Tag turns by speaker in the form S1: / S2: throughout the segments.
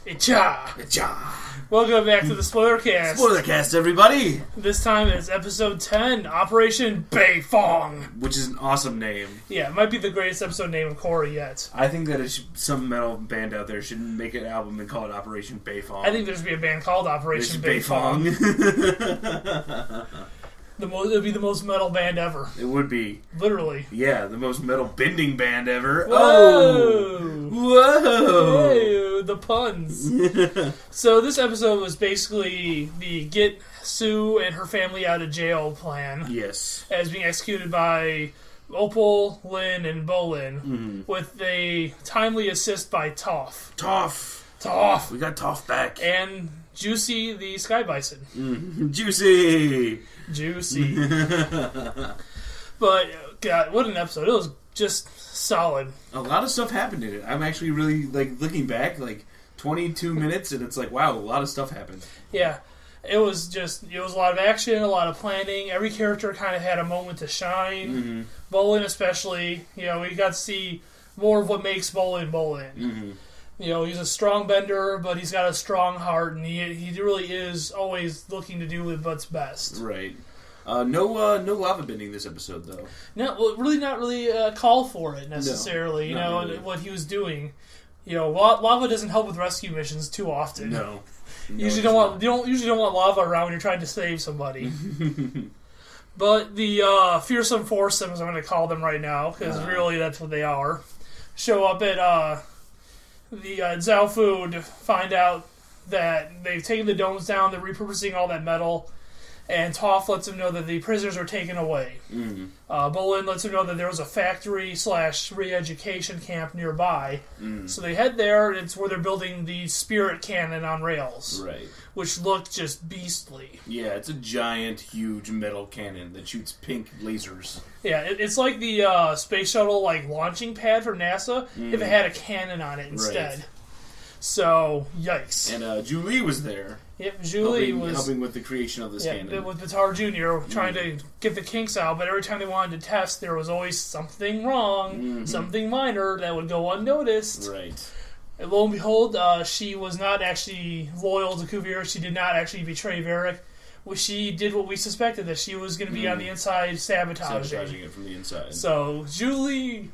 S1: Icha!
S2: Ja.
S1: Welcome back to the Spoilercast.
S2: Spoilercast, everybody!
S1: This time it's episode 10, Operation Beifong.
S2: Which is an awesome name.
S1: Yeah, it might be the greatest episode name of Korra yet.
S2: I think that some metal band out there should make an album and call it Operation Beifong.
S1: I think there should be a band called Operation Beifong. It would be the most metal band ever.
S2: It would be.
S1: Literally.
S2: Yeah, the most metal bending band ever.
S1: Whoa!
S2: Whoa!
S1: Whoa! The puns. So this episode was basically the get Sue and her family out of jail plan.
S2: Yes.
S1: As being executed by Opal, Lin, and Bolin, with a timely assist by Toph.
S2: Toph! We got Toph back.
S1: And Juicy the Sky Bison.
S2: Juicy!
S1: But, God, what an episode. It was just solid.
S2: A lot of stuff happened in it. I'm actually really, looking back, 22 minutes, and it's wow, a lot of stuff happened.
S1: Yeah. It was a lot of action, a lot of planning. Every character kind of had a moment to shine.
S2: Mm-hmm.
S1: Bolin especially. We got to see more of what makes Bolin Bolin.
S2: Mm-hmm.
S1: He's a strong bender, but he's got a strong heart, and he really is always looking to do what's best.
S2: Right. No lava bending this episode, though.
S1: No, well, really not really call for it necessarily.
S2: No, not really.
S1: What he was doing. Lava doesn't help with rescue missions too often.
S2: No.
S1: You usually don't want lava around when you're trying to save somebody. But the fearsome foursomes, I'm going to call them right now, because really that's what they are, show up at the Zhao Fu to find out that they've taken the domes down, they're repurposing all that metal, and Toph lets them know that the prisoners are taken away. Bolin lets them know that there was a factory / re-education camp nearby. So they head there, and it's where they're building the spirit cannon on rails.
S2: Right.
S1: Which looked just beastly.
S2: Yeah, it's a giant, huge metal cannon that shoots pink lasers.
S1: Yeah, it's like the space shuttle launching pad for NASA if it had a cannon on it instead.
S2: Right.
S1: So, yikes.
S2: And Julie was there.
S1: Yep, Julie was
S2: helping with the creation of this cannon.
S1: With Batar Jr. trying to get the kinks out, but every time they wanted to test, there was always something wrong, something minor that would go unnoticed.
S2: Right.
S1: And lo and behold, she was not actually loyal to Kuvira. She did not actually betray Varric. She did what we suspected, that she was going to be on the inside sabotaging
S2: it from the inside.
S1: So, Julie!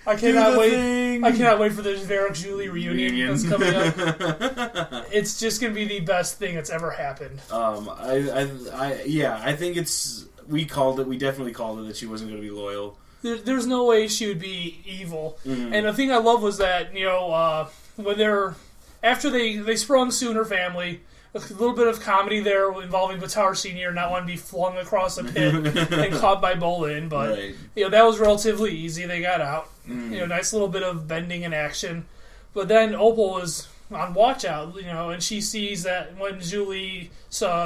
S1: I cannot wait. I cannot wait for the Varric Julie reunion that's coming up. It's just going to be the best thing that's ever happened.
S2: I think we called it. We definitely called it that she wasn't going to be loyal.
S1: There's no way she would be evil. And the thing I love was that when after they sprung Sue and her family. A little bit of comedy there involving Batar Sr. not wanting to be flung across a pit and caught by Bolin, but that was relatively easy. They got out. Nice little bit of bending and action. But then Opal was on watch out, and she sees that when Julie's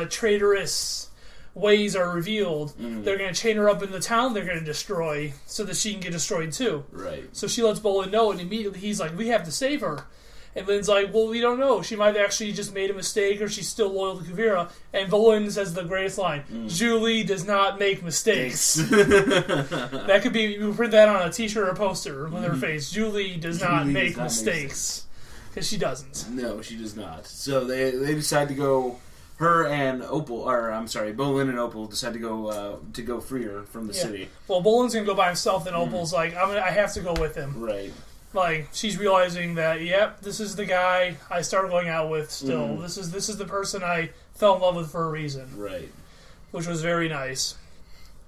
S1: traitorous ways are revealed, they're going to chain her up in the town they're going to destroy so that she can get destroyed too.
S2: Right.
S1: So she lets Bolin know, and immediately he's like, we have to save her. And Lin's like, well, we don't know. She might have actually just made a mistake, or she's still loyal to Kuvira. And Bolin says the greatest line, Julie does not make mistakes. That could be, you print that on a t-shirt or a poster with her face. Julie does not make mistakes. Because she doesn't.
S2: No, she does not. So they decide to go, Bolin and Opal decide to go free her from the city.
S1: Well, Bolin's going to go by himself, and Opal's like, I have to go with him.
S2: Right.
S1: She's realizing that, this is the guy I started going out with still. This is the person I fell in love with for a reason.
S2: Right.
S1: Which was very nice.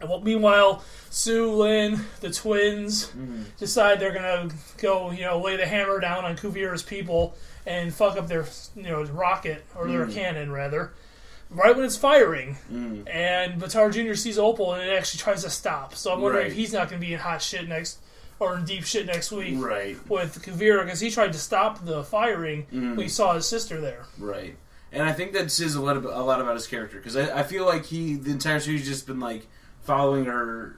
S1: And meanwhile, Sue, Lin, the twins, decide they're going to go, lay the hammer down on Kuvira's people and fuck up their, rocket, or their cannon, rather, right when it's firing. And Batar Jr. sees Opal, and it actually tries to stop. So I'm wondering if he's not going to be in hot shit or in deep shit next week with Kuvira, because he tried to stop the firing when he saw his sister there.
S2: Right. And I think that says a lot about his character, because I feel like the entire series just been following her,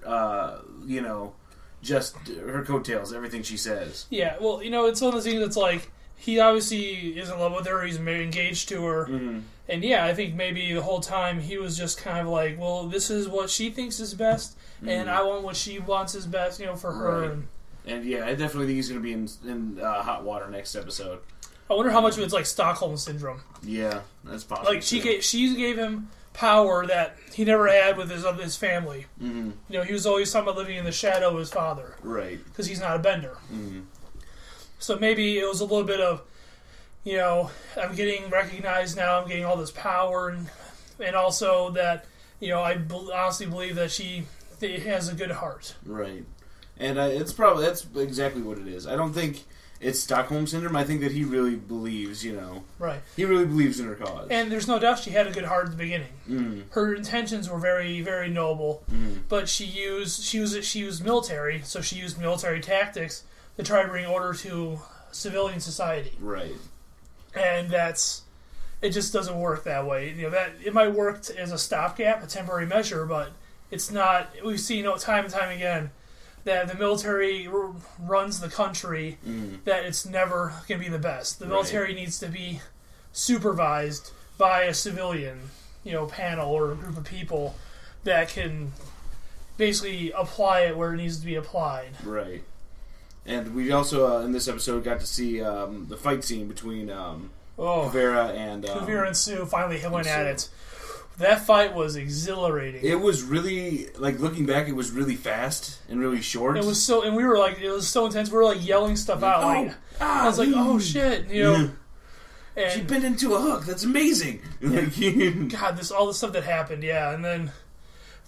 S2: just her coattails, everything she says.
S1: Yeah, well, it's one of those things that's he obviously is in love with her, he's engaged to her, and I think maybe the whole time he was just kind of well, this is what she thinks is best, and I want what she wants is best, for her.
S2: Right. And yeah, I definitely think he's going to be in hot water next episode.
S1: I wonder how much of it's like Stockholm syndrome.
S2: Yeah, that's possible.
S1: Like she gave him power that he never had with his family.
S2: Mm-hmm.
S1: You know, he was always talking about living in the shadow of his father,
S2: right?
S1: Because he's not a bender.
S2: Mm-hmm.
S1: So maybe it was a little bit of, you know, I'm getting recognized now. I'm getting all this power, and also that, you know, I honestly believe that she has a good heart.
S2: Right, and that's exactly what it is. I don't think it's Stockholm Syndrome. I think that he really believes, you know.
S1: Right.
S2: He really believes in her cause.
S1: And there's no doubt she had a good heart at the beginning.
S2: Mm.
S1: Her intentions were very, very noble.
S2: Mm.
S1: But she was military, so she used military tactics to try to bring order to civilian society.
S2: Right.
S1: And it just doesn't work that way. You know, that it might work as a stopgap, a temporary measure, but it's not. We've seen time and time again that the military runs the country, that it's never going to be the best. The military needs to be supervised by a civilian, you know, panel or a group of people that can basically apply it where it needs to be applied.
S2: Right. And we also, in this episode, got to see the fight scene between Kuvira and
S1: Sue finally went at it. That fight was exhilarating.
S2: It was really, like, looking back, it was really fast and really short.
S1: It was so, and we were like, it was so intense. We were like yelling stuff out. I was like, oh shit, you know. And
S2: she bent into a hook. That's amazing.
S1: God, all this stuff that happened, yeah. And then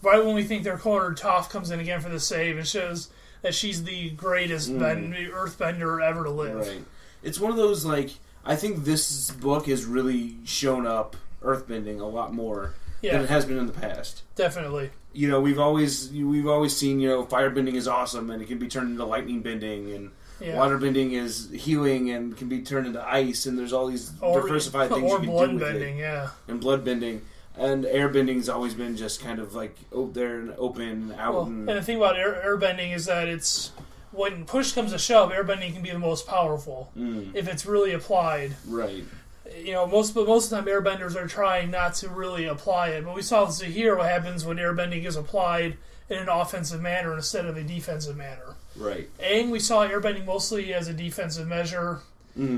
S1: right when we think they're cornered, Toph comes in again for the save and shows that she's the greatest earthbender ever to live.
S2: Right. It's one of those, like, I think this book has really shown up earthbending a lot more than it has been in the past.
S1: Definitely.
S2: You know, we've always seen, you know, firebending is awesome and it can be turned into lightning bending, and waterbending is healing and can be turned into ice, and there's all these diversified things you can do with it. Or
S1: bloodbending,
S2: and bloodbending. And airbending's always been just kind of like there and open, out.
S1: And the thing about airbending is that it's, when push comes to shove, airbending can be the most powerful if it's really applied.
S2: Right.
S1: You know, most of the time airbenders are trying not to really apply it, but we saw this here. What happens when airbending is applied in an offensive manner instead of a defensive manner?
S2: Right.
S1: And we saw airbending mostly as a defensive measure.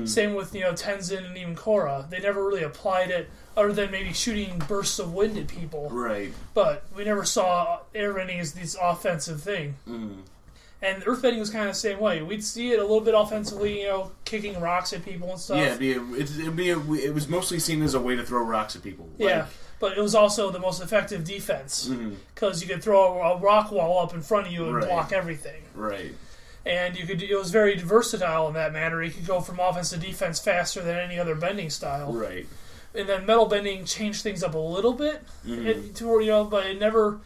S1: Same with, you know, Tenzin and even Korra. They never really applied it, other than maybe shooting bursts of wind at people.
S2: Right.
S1: But we never saw airbending as this offensive thing. And earthbending was kind of the same way. We'd see it a little bit offensively, you know, kicking rocks at people and stuff.
S2: Yeah, it was mostly seen as a way to throw rocks at people.
S1: Yeah, but it was also the most effective defense, because you could throw a rock wall up in front of you and block everything.
S2: Right.
S1: And it was very versatile in that manner. You could go from offense to defense faster than any other bending style.
S2: Right.
S1: And then metal bending changed things up a little bit, but it never.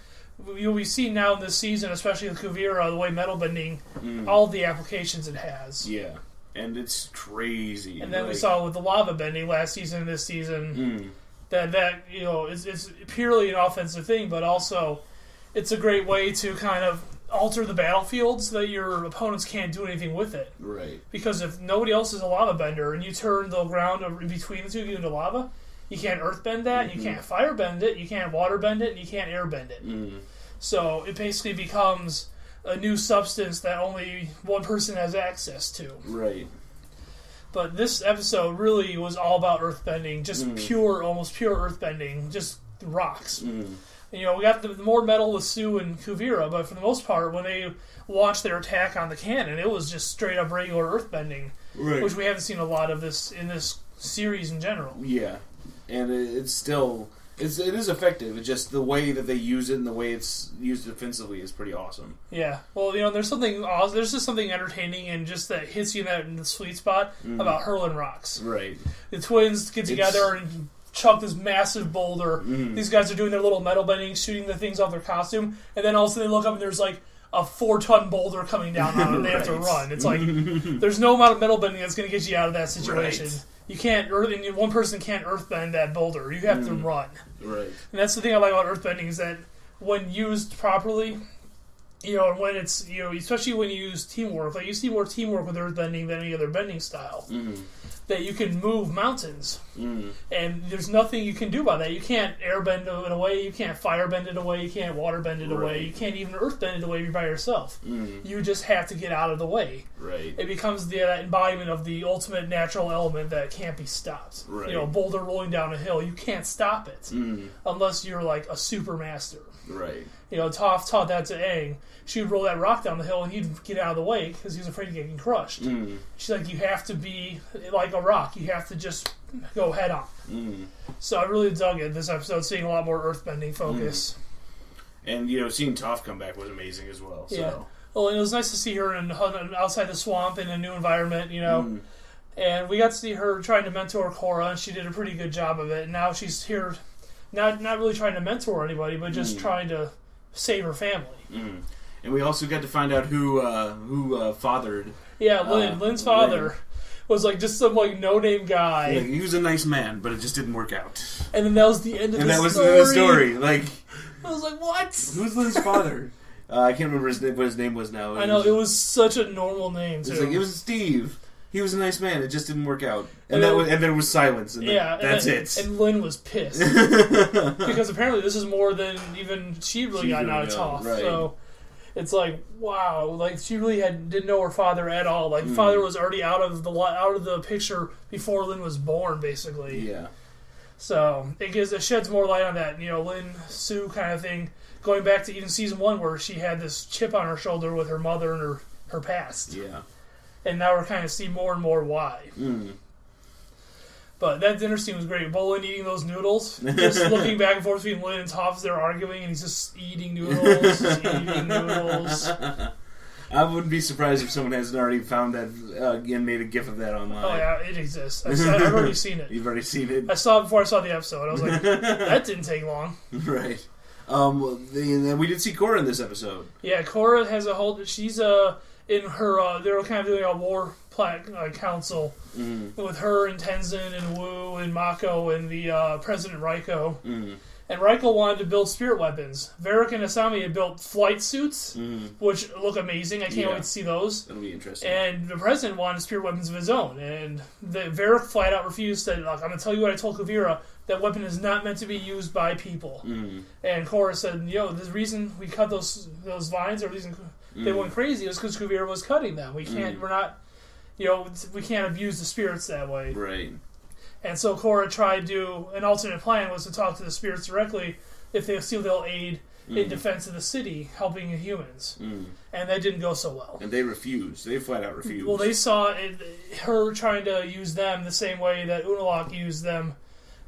S1: We've seen now in this season, especially with Kuvira, the way metal bending, all the applications it has.
S2: Yeah, and it's crazy.
S1: And then we saw with the lava bending last season and this season that you know it's purely an offensive thing, but also it's a great way to kind of alter the battlefield so that your opponents can't do anything with it.
S2: Right. Because
S1: if nobody else is a lava bender and you turn the ground in between the two into lava, you can't earthbend that, you can't firebend it, you can't waterbend it, and you can't airbend it. So it basically becomes a new substance that only one person has access to.
S2: Right.
S1: But this episode really was all about earthbending, just almost pure earthbending, just rocks. You know, we got the more metal with Sue and Kuvira, but for the most part, when they launched their attack on the cannon, it was just straight up regular earthbending, which we haven't seen a lot of this in this series in general.
S2: Yeah, and it is effective. It's just the way that they use it and the way it's used defensively is pretty awesome.
S1: Yeah, well, you know, there's just something entertaining and just that hits you in the sweet spot about hurling rocks.
S2: Right.
S1: The twins get together and chuck this massive boulder. These guys are doing their little metal bending, shooting the things off their costume, and then all of a sudden they look up and there's like a 4-ton boulder coming down on them and they have to run. It's like, there's no amount of metal bending that's going to get you out of that situation. Right. You can't, one person can't earthbend that boulder. You have to run.
S2: Right.
S1: And that's the thing I like about earthbending is that when used properly, And when it's, especially when you use teamwork, like you see more teamwork with earthbending than any other bending style, that you can move mountains. And there's nothing you can do about that. You can't airbend it away, you can't firebend it away, you can't waterbend it away, you can't even earthbend it away by yourself. You just have to get out of the way.
S2: Right.
S1: It becomes the embodiment of the ultimate natural element that can't be stopped.
S2: Right.
S1: A boulder rolling down a hill, you can't stop it unless you're like a super master.
S2: Right.
S1: Toph taught that to Aang. She would roll that rock down the hill and he'd get out of the way because he was afraid of getting crushed. She's like, you have to be like a rock. You have to just go head on. So I really dug it this episode, seeing a lot more earthbending focus.
S2: And, seeing Toph come back was amazing as well. So.
S1: Yeah. Well, and it was nice to see her outside the swamp in a new environment, And we got to see her trying to mentor Korra, and she did a pretty good job of it. And now she's here, not really trying to mentor anybody, but just trying to save her family.
S2: And we also got to find out who fathered.
S1: Yeah, Lin's father was like just some like no-name guy.
S2: Yeah, he was a nice man, but it just didn't work out.
S1: And then that was the end of the story.
S2: And that was the end of the story. Like,
S1: I was like, what?
S2: Who's Lin's father? I can't remember what his name was now.
S1: I know, it was such a normal name, too.
S2: It was Steve. He was a nice man. It just didn't work out. And there was silence. And that's it.
S1: And Lin was pissed. Because apparently this is more than even she really got out of Toph. Right. So it's like, wow. Like, she really didn't know her father at all. Like, father was already out of the picture before Lin was born, basically.
S2: Yeah.
S1: So it sheds more light on that, Lin Su kind of thing. Going back to even season 1 where she had this chip on her shoulder with her mother and her past.
S2: Yeah.
S1: And now we're kind of see more and more why. But that dinner scene was great. Bolin eating those noodles. Just looking back and forth between Lin and Toph, they're arguing and he's just eating noodles.
S2: I wouldn't be surprised if someone hasn't already found that and made a gif of that online.
S1: Oh yeah, it exists. I've already seen it.
S2: You've already seen it?
S1: I saw it before I saw the episode. I was like, that didn't take long.
S2: Right. We did see Korra in this episode.
S1: Yeah, Korra has a whole... She's in her... they're kind of doing a war council with her and Tenzin and Wu and Mako and the President Raiko. And Raiko wanted to build spirit weapons. Varrick and Asami had built flight suits, which look amazing. I can't wait to see those.
S2: That'll be interesting.
S1: And the President wanted spirit weapons of his own. And Varrick flat out refused, said, look, I'm going to tell you what I told Kuvira. That weapon is not meant to be used by people. And Korra said, the reason we cut those vines, or the reason they went crazy, was because Kuvira was cutting them. We can't, we're not, we can't abuse the spirits that way.
S2: Right.
S1: And so Korra tried to, an alternate plan was to talk to the spirits directly if they feel they'll aid in defense of the city, helping the humans. And that didn't go so well.
S2: And they refused. They flat out refused.
S1: Well, they saw her trying to use them the same way that Unalaq used them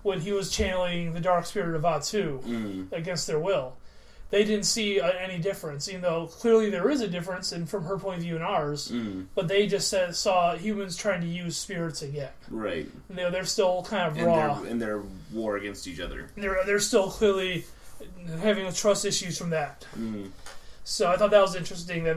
S1: when he was channeling the dark spirit of Atu against their will. They didn't see any difference, even though clearly there is a difference from her point of view and ours. But they just saw humans trying to use spirits again.
S2: Right.
S1: And, they're still kind of raw.
S2: In their war against each other.
S1: They're still clearly having trust issues from that. So I thought that was interesting that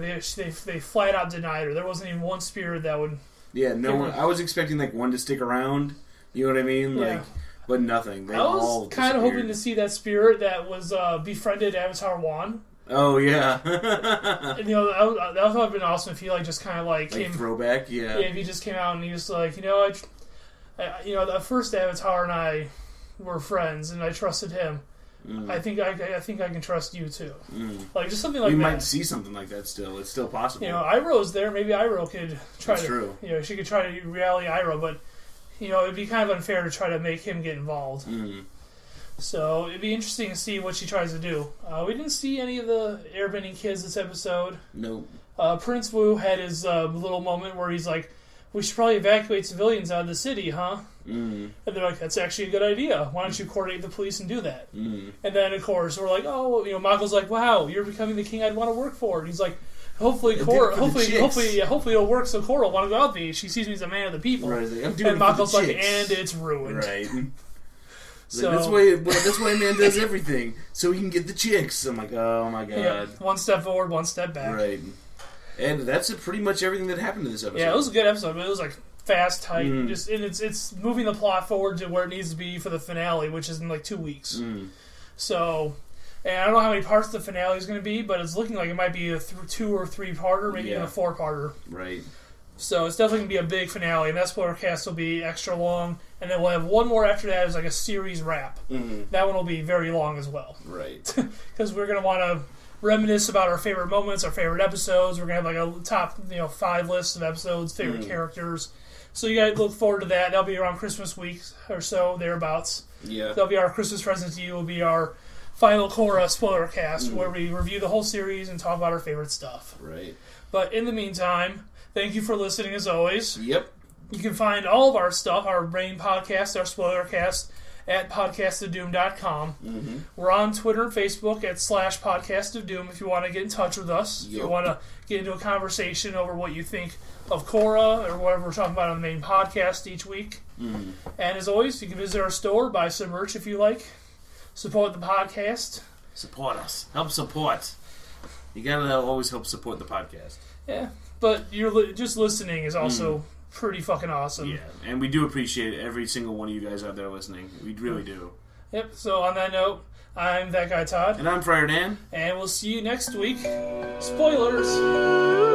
S1: they flat out denied her. There wasn't even one spirit that would...
S2: Yeah, no one... I was expecting one to stick around. You know what I mean?
S1: Yeah.
S2: But nothing.
S1: I was kind of hoping to see that spirit that was befriended Avatar 1.
S2: Oh, yeah.
S1: And, that would have been awesome if he just kind of came...
S2: throwback, yeah.
S1: Yeah, if he just came out and he was like, the first Avatar and I were friends and I trusted him. I think I can trust you too. Just something like that.
S2: We might see something like that still. It's still possible.
S1: Iroh's there. Maybe Iroh could try
S2: That's true.
S1: She could try to rally Iroh, but... it'd be kind of unfair to try to make him get involved. So it'd be interesting to see what she tries to do. We didn't see any of the airbending kids this episode.
S2: Nope.
S1: Prince Wu had his little moment where he's like, we should probably evacuate civilians out of the city, huh? And they're like, that's actually a good idea. Why don't you coordinate the police and do that? And then, of course, we're like, oh, Mako's like, wow, you're becoming the king I'd want to work for. And he's like, hopefully it'll work so Korra will want to go out there. She sees me as a man of the people.
S2: Right,
S1: and Mako's like, and it's ruined.
S2: Right.
S1: So
S2: that's why a man does everything, so he can get the chicks. I'm like, oh my god.
S1: Yeah, one step forward, one step back.
S2: Right. And that's pretty much everything that happened in this episode.
S1: Yeah, it was a good episode, but it was fast, tight, and it's moving the plot forward to where it needs to be for the finale, which is in 2 weeks. So And I don't know how many parts the finale is going to be, but it's looking like it might be a 2 or 3-parter, maybe even a 4-parter.
S2: Right.
S1: So it's definitely going to be a big finale, and that Spoilercast will be extra long. And then we'll have one more after that as like a series wrap. Mm-hmm. That one will be very long as well.
S2: Right.
S1: Because we're going to want to reminisce about our favorite moments, our favorite episodes. We're going to have like a top 5 list of episodes, favorite characters. So you guys look forward to that. That'll be around Christmas week or so, thereabouts.
S2: Yeah.
S1: That'll be our Christmas present to you. Will be our final Korra spoiler cast, where we review the whole series and talk about our favorite stuff.
S2: Right.
S1: But in the meantime, thank you for listening as always.
S2: Yep.
S1: You can find all of our stuff, our main podcast, our spoiler cast, at podcastofdoom.com. Mm-hmm. We're on Twitter and Facebook at /podcastofdoom if you want to get in touch with us. Yep. If you want to get into a conversation over what you think of Korra or whatever we're talking about on the main podcast each week. Mm-hmm. And as always, you can visit our store, buy some merch if you like. Support the podcast.
S2: Support us. Help support. You gotta always help support the podcast.
S1: Yeah, but you're just listening is also pretty fucking awesome.
S2: Yeah, and we do appreciate every single one of you guys out there listening. We really do.
S1: Yep, so on that note, I'm that guy Todd.
S2: And I'm Friar Dan.
S1: And we'll see you next week. Spoilers!